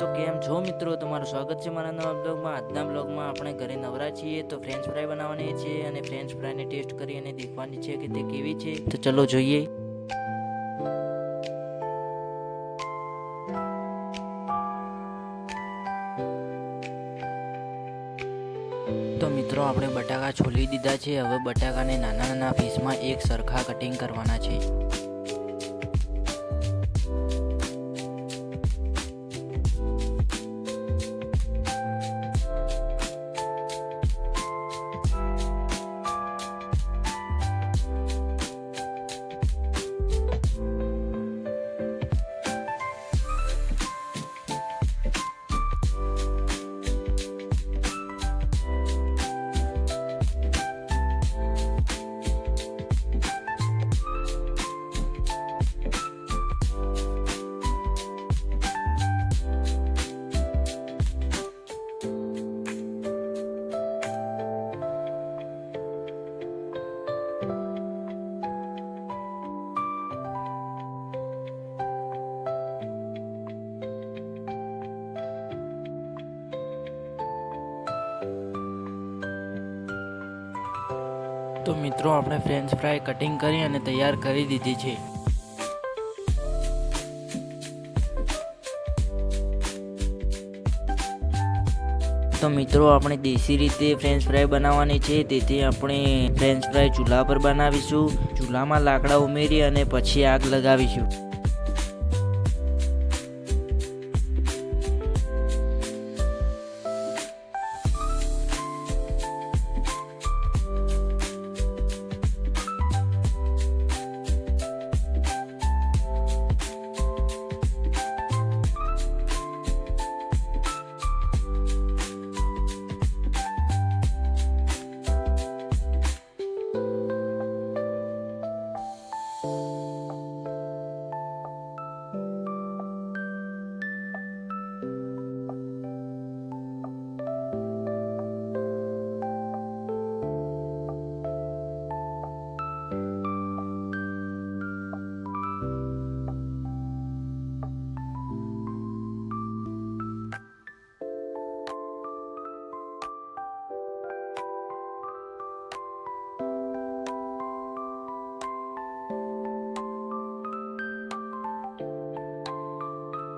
તો કેમ છો મિત્રો, તમારું સ્વાગત છે મારા નવા બ્લોગમાં। આજના બ્લોગમાં આપણે ઘરે નવરા છીએ તો ફ્રેન્ચ ફ્રાય બનાવવાની છે અને ફ્રેન્ચ ફ્રાયને ટેસ્ટ કરી અને દેખવાની છે કે તે કેવી છે। તો ચલો જોઈએ। તો મિત્રો આપણે બટાકા છોલી દીધા છે। હવે બટાકાને નાના નાના પીસમાં એક સરખા કટિંગ કરવાના છે। તો મિત્રો આપણે ફ્રેન્ચ ફ્રાય કટિંગ કરી અને તૈયાર કરી દીધી છે। તો મિત્રો આપણે દેશી રીતે ફ્રેન્ચ ફ્રાય બનાવવાની છે, તેથી આપણે ફ્રેન્ચ ફ્રાય ચૂલા પર બનાવીશું। ચૂલામાં લાકડા ઉમેરી અને પછી આગ લગાવીશું।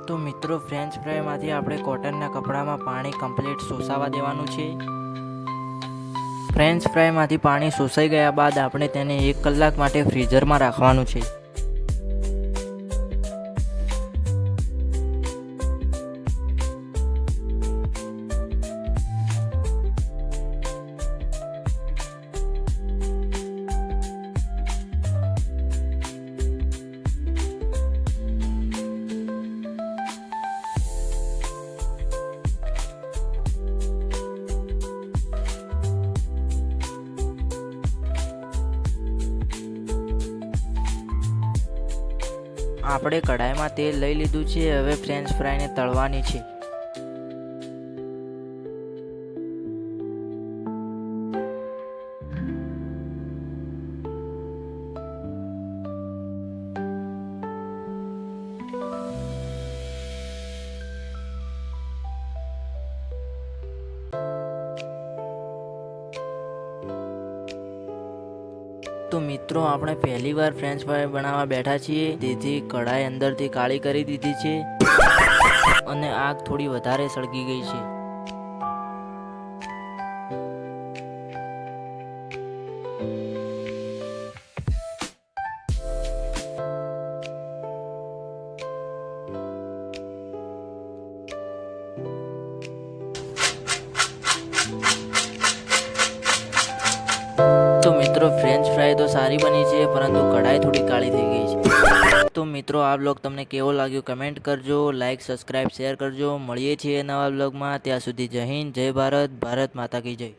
તો મિત્રો ફ્રેન્ચ ફ્રાયમાંથી આપણે કોટનના કપડામાં પાણી કમ્પ્લીટ સોસાવા દેવાનું છે। ફ્રેન્ચ ફ્રાયમાંથી પાણી સોસાઈ ગયા બાદ આપણે તેને 1 કલાક માટે ફ્રીઝરમાં રાખવાનું છે। આપણે કઢાઈમાં તેલ લઈ લીધું છે। હવે ફ્રેન્ચ ફ્રાયને તળવાની છે। તો મિત્રો આપણે પહેલી વાર ફ્રેન્ચ ફ્રાય બનાવવા બેઠા છીએ, તેથી કઢાઈ અંદરથી કાળી કરી દીધી છે અને આગ થોડી વધારે સળગી ગઈ છે। તો મિત્રો ફ્રેન્ચ ફ્રાય તો સારી બની છે, પરંતુ કઢાઈ થોડી કાળી થઈ ગઈ છે। તો મિત્રો આ બ્લોગ તમને કેવો લાગ્યો કમેન્ટ કરજો, લાઈક સબસ્ક્રાઈબ શેર કરજો। મળીએ છીએ નવા બ્લોગમાં, ત્યાં સુધી જય હિન્દ, જય ભારત, ભારત માતા કી જય।